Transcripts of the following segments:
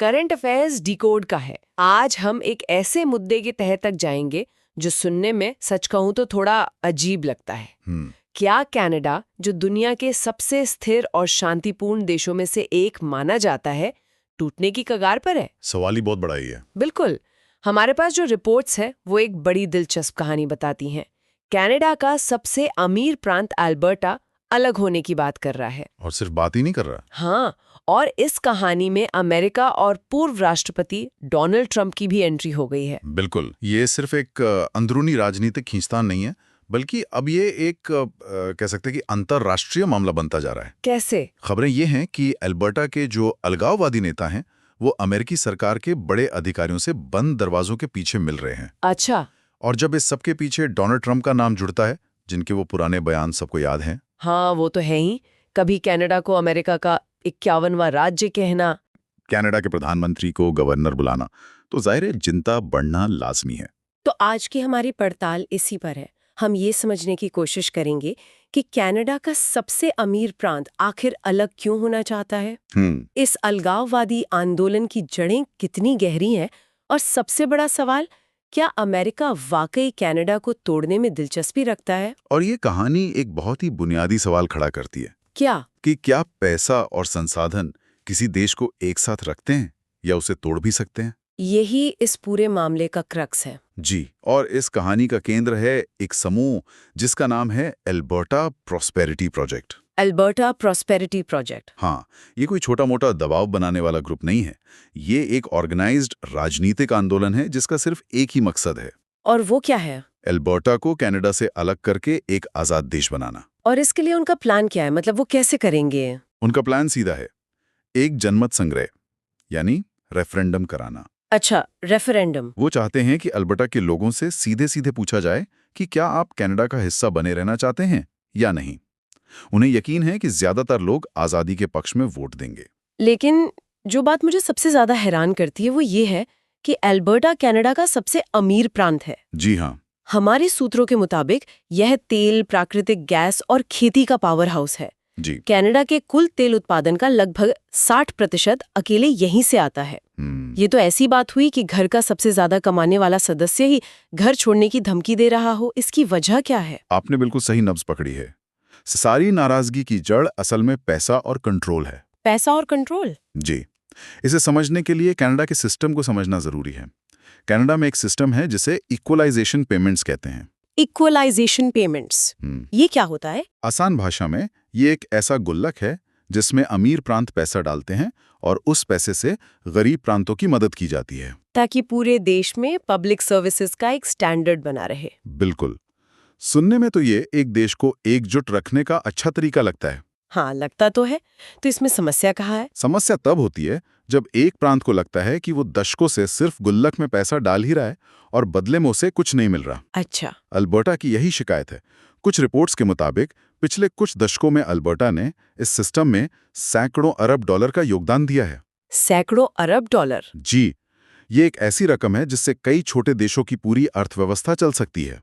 Current affairs decode का है। आज हम एक ऐसे मुद्दे के तह तक जाएंगे जो सुनने में सच कहूं तो थोड़ा अजीब लगता है। क्या कनाडा, जो दुनिया के सबसे स्थिर और शांतिपूर्ण देशों में से एक माना जाता है, टूटने की कगार पर है? सवाल ही बहुत बड़ा ही है। बिल्कुल। हमारे पास जो रिपोर्ट्स हैं वो एक बड़ी दिलचस्प कहानी बताती हैं। कनाडा का सबसे अमीर प्रांत अल्बर्टा अलग होने की बात कर रहा है। और सिर्फ बात ही नहीं कर रहा। हाँ, और इस कहानी में अमेरिका और पूर्व राष्ट्रपति डोनाल्ड ट्रंप की भी एंट्री हो गई है। बिल्कुल, ये सिर्फ एक अंदरूनी राजनीतिक खींचतान नहीं है, बल्कि अब ये एक कह सकते हैं कि अंतर्राष्ट्रीय मामला बनता जा रहा है। कैसे? खबरें ये हैं कि अल्बर्टा के जो अलगाववादी नेता हैं, वो अमेरिकी सरकार के बड़े अधिकारियों से बंद दरवाजों के पीछे मिल रहे हैं। अच्छा। और जब इस सबके पीछे डोनाल्ड ट्रंप का नाम जुड़ता है, जिनके वो पुराने बयान सबको याद हैं। हाँ, वो तो है ही। कभी कनाडा को अमेरिका का 51वां राज्य कहना, कनाडा के प्रधानमंत्री को गवर्नर बुलाना, तो जाहिर है चिंता बढ़ना लाजमी है। तो आज की हमारी पड़ताल इसी पर है। हम ये समझने की कोशिश करेंगे कि कनाडा का सबसे अमीर प्रांत आखिर अलग क्यों होना चाहता है, इस अलगाववादी आंदोलन की जड़ें कितनी गहरी हैं, और सबसे बड़ा सवाल, क्या अमेरिका वाकई कनाडा को तोड़ने में दिलचस्पी रखता है? और ये कहानी एक बहुत ही बुनियादी सवाल खड़ा करती है कि क्या पैसा और संसाधन किसी देश को एक साथ रखते हैं या उसे तोड़ भी सकते हैं। यही इस पूरे मामले का क्रक्स है। जी, और इस कहानी का केंद्र है एक समूह जिसका नाम है Alberta prosperity project. Alberta prosperity project. हाँ, ये कोई छोटा मोटा दबाव बनाने वाला ग्रुप नहीं है। ये एक ऑर्गेनाइज्ड राजनीतिक आंदोलन है जिसका सिर्फ एक ही मकसद है। और वो क्या है? अल्बर्टा को कनाडा से अलग करके एक आजाद देश बनाना। और इसके लिए उनका प्लान क्या है? मतलब वो कैसे करेंगे? उनका प्लान सीधा है, एक जनमत संग्रह यानी रेफरेंडम कराना। अच्छा, रेफरेंडम। वो चाहते हैं कि अल्बर्टा के लोगों से सीधे सीधे पूछा जाए कि क्या आप कनाडा का हिस्सा बने रहना चाहते हैं या नहीं। उन्हें यकीन है कि ज्यादातर लोग आजादी के पक्ष में वोट देंगे। लेकिन जो बात मुझे सबसे ज्यादा हैरान करती है वो ये है कि अल्बर्टा कनाडा का सबसे अमीर प्रांत है। जी हाँ। हमारे सूत्रों के मुताबिक यह तेल, प्राकृतिक गैस और खेती का पावर हाउस है। जी। कनाडा के कुल तेल उत्पादन का लगभग 60% अकेले यहीं से आता है। ये तो ऐसी बात हुई कि घर का सबसे ज्यादा कमाने वाला सदस्य ही घर छोड़ने की धमकी दे रहा हो। इसकी वजह क्या है? आपने बिल्कुल सही नब्ज पकड़ी है। सारी नाराजगी की जड़ असल में पैसा और कंट्रोल है। पैसा और कंट्रोल? जी। इसे समझने के लिए कनाडा के सिस्टम को समझना जरूरी है। कनाडा में एक सिस्टम है जिसे इक्वलाइजेशन पेमेंट्स कहते हैं। इक्वलाइजेशन पेमेंट्स, ये क्या होता है? आसान भाषा में ये एक ऐसा गुल्लक है जिसमें अमीर प्रांत पैसा डालते हैं और उस पैसे से गरीब प्रांतों की मदद की जाती है, ताकि पूरे देश में पब्लिक सर्विसेज का एक स्टैंडर्ड बना रहे। बिल्कुल। सुनने में तो ये एक देश को एकजुट रखने का अच्छा तरीका लगता है। हाँ, लगता तो है। तो इसमें समस्या कहाँ है? समस्या तब होती है जब एक प्रांत को लगता है कि वो दशकों से सिर्फ गुल्लक में पैसा डाल ही रहा है और बदले में उसे कुछ नहीं मिल रहा। अच्छा। अल्बर्टा की यही शिकायत है। कुछ रिपोर्ट्स के मुताबिक पिछले कुछ दशकों में अल्बर्टा ने इस सिस्टम में सैकड़ों अरब डॉलर का योगदान दिया है। सैकड़ों अरब डॉलर? जी, ये एक ऐसी रकम है जिससे कई छोटे देशों की पूरी अर्थव्यवस्था चल सकती है।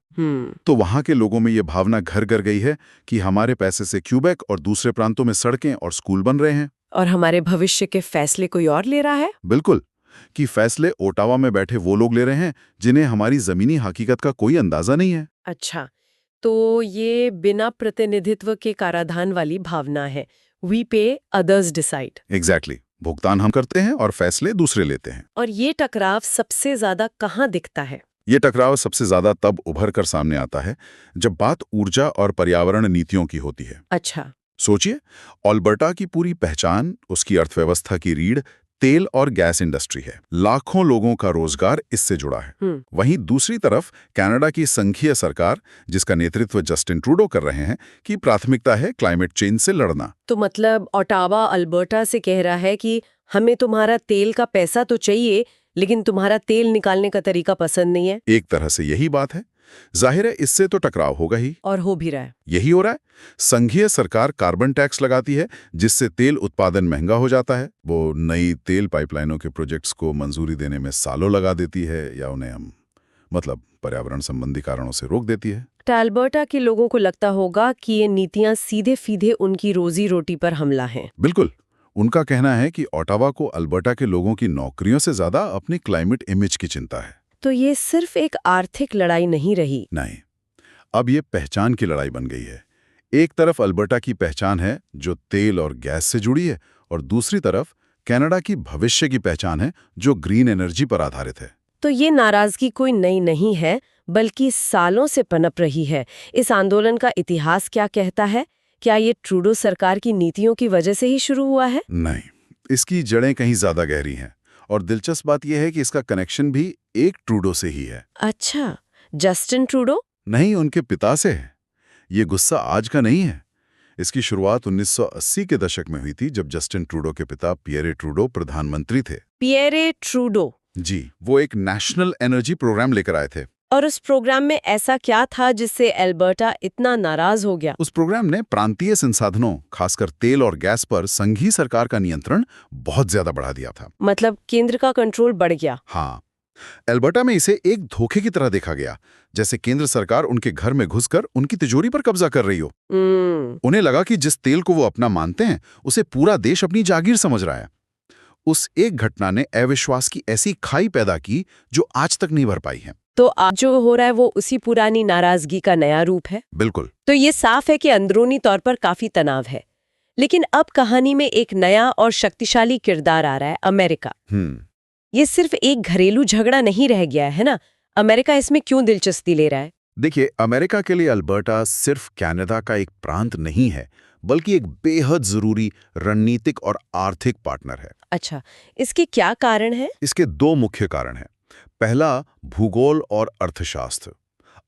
तो वहां के लोगों में ये भावना घर घर गई है कि हमारे पैसे से क्यूबेक और दूसरे प्रांतों में सड़कें और स्कूल बन रहे हैं। और हमारे भविष्य के फैसले कोई और ले रहा है। बिल्कुल, कि फैसले ओटावा में बैठे वो लोग ले रहे हैं जिन्हें हमारी जमीनी हकीकत का कोई अंदाजा नहीं है। अच्छा, तो ये बिना प्रतिनिधित्व के कराधान वाली भावना है। वी पे, अदर्स डिसाइड। एग्जैक्टली। भुगतान हम करते हैं और फैसले दूसरे लेते हैं। और ये टकराव सबसे ज्यादा कहाँ दिखता है? ये टकराव सबसे ज्यादा तब उभर कर सामने आता है जब बात ऊर्जा और पर्यावरण नीतियों की होती है। अच्छा। सोचिए, अल्बर्टा की पूरी पहचान, उसकी अर्थव्यवस्था की रीढ़ तेल और गैस इंडस्ट्री है। लाखों लोगों का रोजगार इससे जुड़ा है। वहीं दूसरी तरफ कनाडा की संघीय सरकार, जिसका नेतृत्व जस्टिन ट्रूडो कर रहे हैं, की प्राथमिकता है क्लाइमेट चेंज से लड़ना। तो मतलब ओटावा अल्बर्टा से कह रहा है कि हमें तुम्हारा तेल का पैसा तो चाहिए, लेकिन तुम्हारा तेल निकालने का तरीका पसंद नहीं है। एक तरह से यही बात है। जाहिर है इससे तो टकराव होगा ही, और हो भी रहा है। यही हो रहा है। संघीय सरकार कार्बन टैक्स लगाती है जिससे तेल उत्पादन महंगा हो जाता है। वो नई तेल पाइपलाइनों के प्रोजेक्ट्स को मंजूरी देने में सालों लगा देती है या उन्हें मतलब पर्यावरण संबंधी कारणों से रोक देती है। अल्बर्टा के लोगों को लगता होगा कि ये नीतियां सीधे सीधे उनकी रोजी रोटी पर हमला है। बिल्कुल, उनका कहना है कि ओटावा को अल्बर्टा के लोगों की नौकरियों से ज्यादा अपनी क्लाइमेट इमेज की चिंता है। तो ये सिर्फ एक आर्थिक लड़ाई नहीं रही। नहीं, अब ये पहचान की लड़ाई बन गई है। एक तरफ अल्बर्टा की पहचान है जो तेल और गैस से जुड़ी है, और दूसरी तरफ कनाडा की भविष्य की पहचान है जो ग्रीन एनर्जी पर आधारित है। तो ये नाराजगी कोई नई नहीं है, बल्कि सालों से पनप रही है। इस आंदोलन का इतिहास क्या कहता है? क्या ये ट्रूडो सरकार की नीतियों की वजह से ही शुरू हुआ है? नहीं, इसकी जड़ें कहीं ज्यादा गहरी हैं, और दिलचस्प बात यह है कि इसका कनेक्शन भी एक ट्रूडो से ही है। अच्छा, जस्टिन ट्रूडो? नहीं, उनके पिता से है। ये गुस्सा आज का नहीं है। इसकी शुरुआत 1980 के दशक में हुई थी, जब जस्टिन ट्रूडो के पिता पियरे ट्रूडो प्रधानमंत्री थे। Pierre Trudeau? जी, वो एक नेशनल एनर्जी प्रोग्राम लेकर आए थे। और उस प्रोग्राम में ऐसा क्या था जिससे अल्बर्टा इतना नाराज हो गया? उस प्रोग्राम ने प्रांतीय संसाधनों, खासकर तेल और गैस पर संघीय सरकार का नियंत्रण बहुत ज्यादा बढ़ा दिया था। मतलब केंद्र का कंट्रोल बढ़ गया? हाँ, अल्बर्टा में इसे एक धोखे की तरह देखा गया, जैसे केंद्र सरकार उनके घर में घुसकर उनकी तिजोरी पर कब्जा कर रही हो। उन्हें लगा कि जिस तेल को वो अपना मानते हैं, उसे पूरा देश अपनी जागीर समझ रहा है। उस एक घटना ने अविश्वास की ऐसी खाई पैदा की जो आज तक नहीं भर पाई है। तो आज जो हो रहा है वो उसी पुरानी नाराजगी का नया रूप है? बिल्कुल। तो ये साफ है कि अंदरूनी तौर पर काफी तनाव है। लेकिन अब कहानी में एक नया और शक्तिशाली किरदार आ रहा है, अमेरिका। ये सिर्फ एक घरेलू झगड़ा नहीं रह गया है ना? अमेरिका इसमें क्यों दिलचस्पी ले रहा है? देखिए, अमेरिका के लिए अल्बर्टा सिर्फ कनाडा का एक प्रांत नहीं है, बल्कि एक बेहद जरूरी रणनीतिक और आर्थिक पार्टनर है। अच्छा, इसके क्या कारण है? इसके दो मुख्य कारण हैं। पहला, भूगोल और अर्थशास्त्र।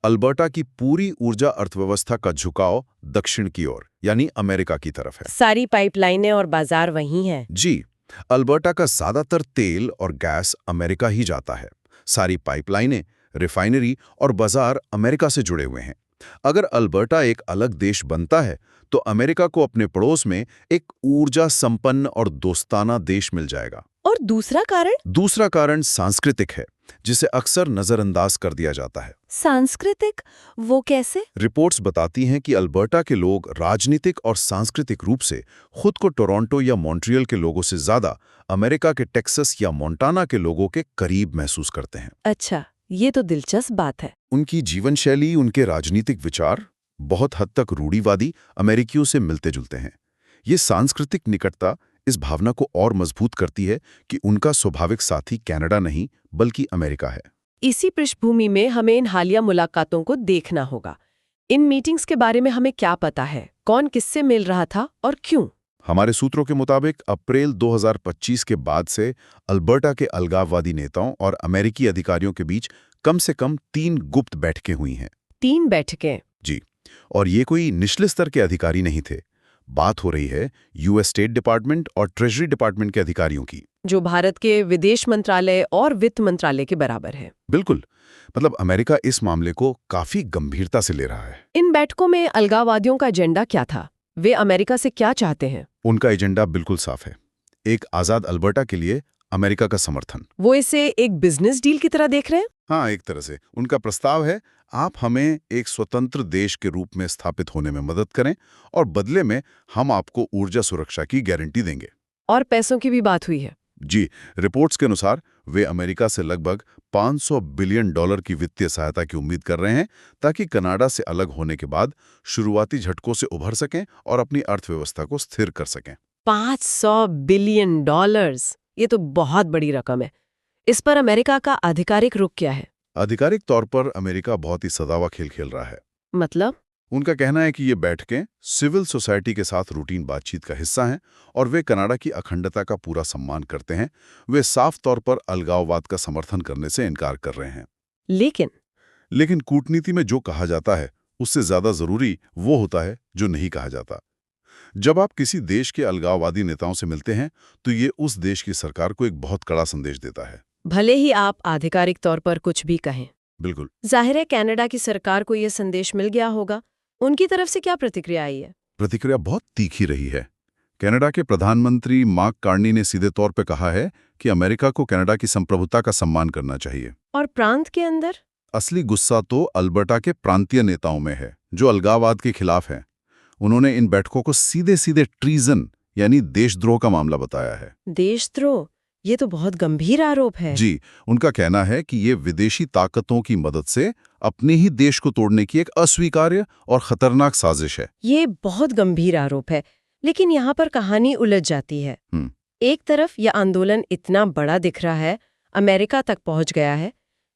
अल्बर्टा की पूरी ऊर्जा अर्थव्यवस्था का झुकाव दक्षिण की ओर, यानी अमेरिका की तरफ है। सारी पाइपलाइनें और बाजार वहीं हैं। जी, अल्बर्टा का ज्यादातर तेल और गैस अमेरिका ही जाता है। सारी पाइपलाइनें, रिफाइनरी और बाजार अमेरिका से जुड़े हुए हैं। अगर अल्बर्टा एक अलग देश बनता है, तो अमेरिका को अपने पड़ोस में एक ऊर्जा संपन्न और दोस्ताना देश मिल जाएगा। और दूसरा कारण? दूसरा कारण सांस्कृतिक है, जिसे अक्सर नजरअंदाज कर दिया जाता है। सांस्कृतिक? वो कैसे? रिपोर्ट्स बताती हैं कि अल्बर्टा के लोग राजनीतिक और सांस्कृतिक रूप से खुद को टोरंटो या मॉन्ट्रियल के लोगों से ज्यादा अमेरिका के टेक्सास या मोंटाना के लोगों के करीब महसूस करते हैं। अच्छा, ये तो दिलचस्प बात है। उनकी जीवन शैली, उनके राजनीतिक विचार बहुत हद तक रूढ़िवादी अमेरिकियों से मिलते जुलते हैं। ये सांस्कृतिक निकटता इस भावना को और मजबूत करती है कि उनका स्वाभाविक साथी कनाडा नहीं, बल्कि अमेरिका है। इसी पृष्ठभूमि में हमें इन हालिया मुलाकातों को देखना होगा। इन मीटिंग्स के बारे में हमें क्या पता है? कौन किससे मिल रहा था और क्यों? हमारे सूत्रों के मुताबिक अप्रैल 2025 के बाद से अल्बर्टा के अलगाववादी नेताओं और अमेरिकी अधिकारियों के बीच कम से कम 3 गुप्त बैठकें हुई हैं। 3 बैठकें? जी, और ये कोई निचले स्तर के अधिकारी नहीं थे। बात हो रही है यूएस स्टेट डिपार्टमेंट और ट्रेजरी डिपार्टमेंट के अधिकारियों की, जो भारत के विदेश मंत्रालय और वित्त मंत्रालय के बराबर है। बिल्कुल। मतलब अमेरिका इस मामले को काफी गंभीरता से ले रहा है। इन बैठकों में अलगाववादियों का एजेंडा क्या था? वे अमेरिका से क्या चाहते हैं? उनका एजेंडा बिल्कुल साफ है, एक आजाद अल्बर्टा के लिए अमेरिका का समर्थन। वो इसे एक बिजनेस डील की तरह देख रहे हैं? हाँ, एक तरह से उनका प्रस्ताव है, आप हमें एक स्वतंत्र देश के रूप में स्थापित होने में मदद करें और बदले में हम आपको ऊर्जा सुरक्षा की गारंटी देंगे। और पैसों की भी बात हुई है? जी, रिपोर्ट्स के अनुसार वे अमेरिका से लगभग $500 बिलियन की वित्तीय सहायता की उम्मीद कर रहे हैं, ताकि कनाडा से अलग होने के बाद शुरुआती झटकों से उभर सकें और अपनी अर्थव्यवस्था को स्थिर कर सकें। $500 बिलियन? ये तो बहुत बड़ी रकम है। इस पर अमेरिका का आधिकारिक रुख क्या है? आधिकारिक तौर पर अमेरिका बहुत ही सदावा खेल खेल रहा है। मतलब? उनका कहना है कि ये बैठकें सिविल सोसाइटी के साथ रूटीन बातचीत का हिस्सा हैं और वे कनाडा की अखंडता का पूरा सम्मान करते हैं। वे साफ तौर पर अलगाववाद का समर्थन करने से इनकार कर रहे हैं। लेकिन कूटनीति में जो कहा जाता है उससे ज्यादा जरूरी वो होता है जो नहीं कहा जाता। जब आप किसी देश के अलगाववादी नेताओं से मिलते हैं तो ये उस देश की सरकार को एक बहुत कड़ा संदेश देता है, भले ही आप आधिकारिक तौर पर कुछ भी कहें। बिल्कुल। जाहिर है कनाडा की सरकार को यह संदेश मिल गया होगा। उनकी तरफ से क्या प्रतिक्रिया आई है? प्रतिक्रिया बहुत तीखी रही है। कनाडा के प्रधानमंत्री मार्क कार्नी ने सीधे तौर पर कहा है कि अमेरिका को कनाडा की संप्रभुता का सम्मान करना चाहिए। और प्रांत के अंदर? असली गुस्सा तो अल्बर्टा के प्रांतीय नेताओं में है, जो अलगाववाद के खिलाफ हैं। उन्होंने इन बैठकों को सीधे सीधे ट्रीजन यानी देशद्रोह का मामला बताया है। देशद्रोह, ये तो बहुत गंभीर आरोप है। जी, उनका कहना है कि ये विदेशी ताकतों की मदद से अपने ही देश को तोड़ने की एक अस्वीकार्य और खतरनाक साजिश है। ये बहुत गंभीर आरोप है, लेकिन यहाँ पर कहानी उलझ जाती है। एक तरफ यह आंदोलन इतना बड़ा दिख रहा है, अमेरिका तक पहुंच गया है।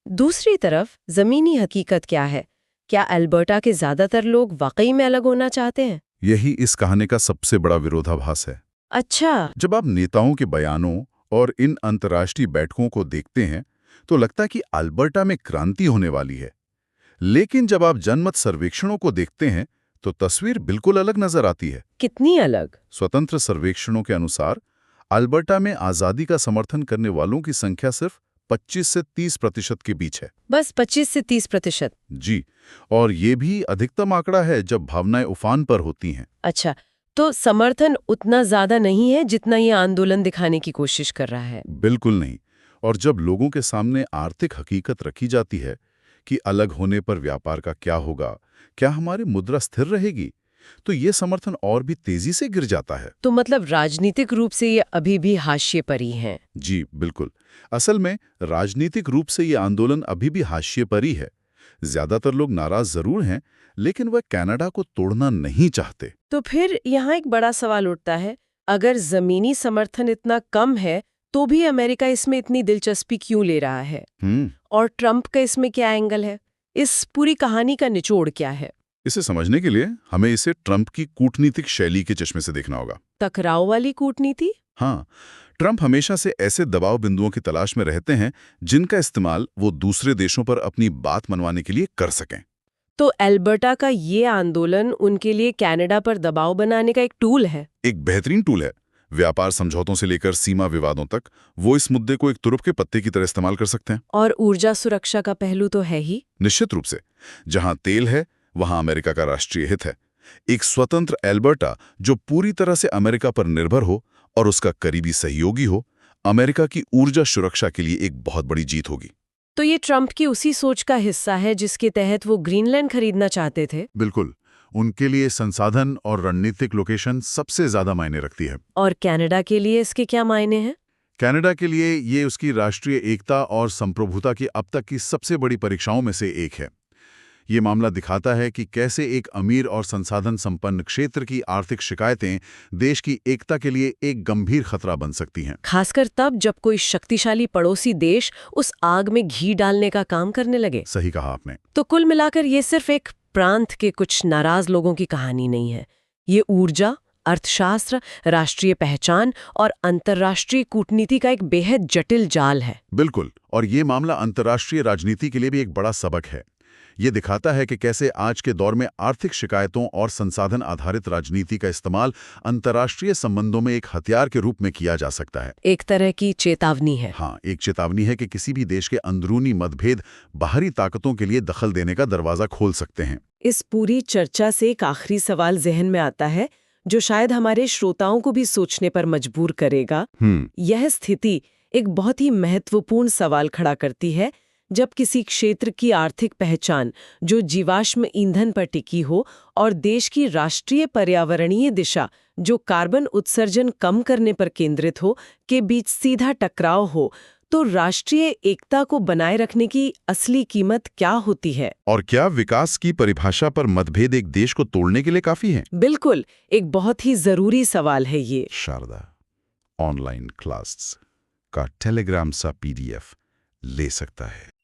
दूसरी तरफ जमीनी हकीकत क्या है? क्या अल्बर्टा के ज्यादातर लोग वाकई में अलग होना चाहते हैं? यही इस कहानी का सबसे बड़ा विरोधाभास है। अच्छा। जब आप नेताओं के बयानों और इन अंतर्राष्ट्रीय बैठकों को देखते हैं तो लगता है कि अल्बर्टा में क्रांति होने वाली है, लेकिन जब आप जनमत सर्वेक्षणों को देखते हैं तो तस्वीर बिल्कुल अलग नजर आती है। कितनी अलग? स्वतंत्र सर्वेक्षणों के अनुसार अल्बर्टा में आजादी का समर्थन करने वालों की संख्या सिर्फ 25 से 30% के बीच है। बस 25 से 30%? जी, और ये भी अधिकतम आंकड़ा है जब भावनाएं उफान पर होती हैं। अच्छा, तो समर्थन उतना ज्यादा नहीं है जितना ये आंदोलन दिखाने की कोशिश कर रहा है? बिल्कुल नहीं। और जब लोगों के सामने आर्थिक हकीकत रखी जाती है कि अलग होने पर व्यापार का क्या होगा, क्या हमारी मुद्रा स्थिर रहेगी, तो ये समर्थन और भी तेजी से गिर जाता है। तो मतलब राजनीतिक रूप से ये अभी भी हाशिए पर ही हैं? जी बिल्कुल। असल में राजनीतिक रूप से ये आंदोलन अभी भी हाशिए पर ही है। ज्यादातर लोग नाराज जरूर हैं, लेकिन वह कनाडा को तोड़ना नहीं चाहते। तो फिर यहाँ एक बड़ा सवाल उठता है, अगर जमीनी समर्थन इतना कम है तो भी अमेरिका इसमें इतनी दिलचस्पी क्यों ले रहा है? और ट्रंप का इसमें क्या एंगल है? इस पूरी कहानी का निचोड़ क्या है? इसे समझने के लिए हमें इसे ट्रंप की कूटनीतिक शैली के चश्मे से देखना होगा। टकराव वाली कूटनीति? हाँ, ट्रंप हमेशा से ऐसे दबाव बिंदुओं की तलाश में रहते हैं जिनका इस्तेमाल वो दूसरे देशों पर अपनी बात मनवाने के लिए कर सकें। तो अल्बर्टा का ये आंदोलन उनके लिए कनाडा पर दबाव बनाने का एक टूल है? एक बेहतरीन टूल है। व्यापार समझौतों से लेकर सीमा विवादों तक वो इस मुद्दे को एक तुरुप के पत्ते की तरह इस्तेमाल कर सकते हैं। और ऊर्जा सुरक्षा का पहलू तो है ही। निश्चित रूप से, जहां तेल है वहां अमेरिका का राष्ट्रीय हित है। एक स्वतंत्र अल्बर्टा जो पूरी तरह से अमेरिका पर निर्भर हो और उसका करीबी सहयोगी हो, अमेरिका की ऊर्जा सुरक्षा के लिए एक बहुत बड़ी जीत होगी। तो ये ट्रंप की उसी सोच का हिस्सा है जिसके तहत वो ग्रीनलैंड खरीदना चाहते थे? बिल्कुल। उनके लिए संसाधन और रणनीतिक लोकेशन सबसे ज्यादा मायने रखती है। और कनाडा के लिए इसके क्या मायने हैं? कनाडा के लिए ये उसकी राष्ट्रीय एकता और संप्रभुता की अब तक की सबसे बड़ी परीक्षाओं में से एक है। ये मामला दिखाता है कि कैसे एक अमीर और संसाधन संपन्न क्षेत्र की आर्थिक शिकायतें देश की एकता के लिए एक गंभीर खतरा बन सकती हैं। खासकर तब जब कोई शक्तिशाली पड़ोसी देश उस आग में घी डालने का काम करने लगे। सही कहा आपने। तो कुल मिलाकर ये सिर्फ एक प्रांत के कुछ नाराज लोगों की कहानी नहीं है। ये ऊर्जा, अर्थशास्त्र, राष्ट्रीय पहचान और अंतर्राष्ट्रीय कूटनीति का एक बेहद जटिल जाल है। बिल्कुल। और ये मामला अंतर्राष्ट्रीय राजनीति के लिए भी एक बड़ा सबक है। ये दिखाता है कि कैसे आज के दौर में आर्थिक शिकायतों और संसाधन आधारित राजनीति का इस्तेमाल अंतर्राष्ट्रीय संबंधों में एक हथियार के रूप में किया जा सकता है। एक तरह की चेतावनी है। हाँ, एक चेतावनी है कि किसी भी देश के अंदरूनी मतभेद बाहरी ताकतों के लिए दखल देने का दरवाजा खोल सकते हैं। इस पूरी चर्चा से एक आखिरी सवाल जहन में आता है जो शायद हमारे श्रोताओं को भी सोचने पर मजबूर करेगा। यह स्थिति एक बहुत ही महत्वपूर्ण सवाल खड़ा करती है। जब किसी क्षेत्र की आर्थिक पहचान जो जीवाश्म ईंधन पर टिकी हो और देश की राष्ट्रीय पर्यावरणीय दिशा जो कार्बन उत्सर्जन कम करने पर केंद्रित हो, के बीच सीधा टकराव हो, तो राष्ट्रीय एकता को बनाए रखने की असली कीमत क्या होती है? और क्या विकास की परिभाषा पर मतभेद एक देश को तोड़ने के लिए काफी है? बिल्कुल, एक बहुत ही जरूरी सवाल है ये। शारदा ऑनलाइन क्लास का टेलीग्राम सा PDF ले सकता है।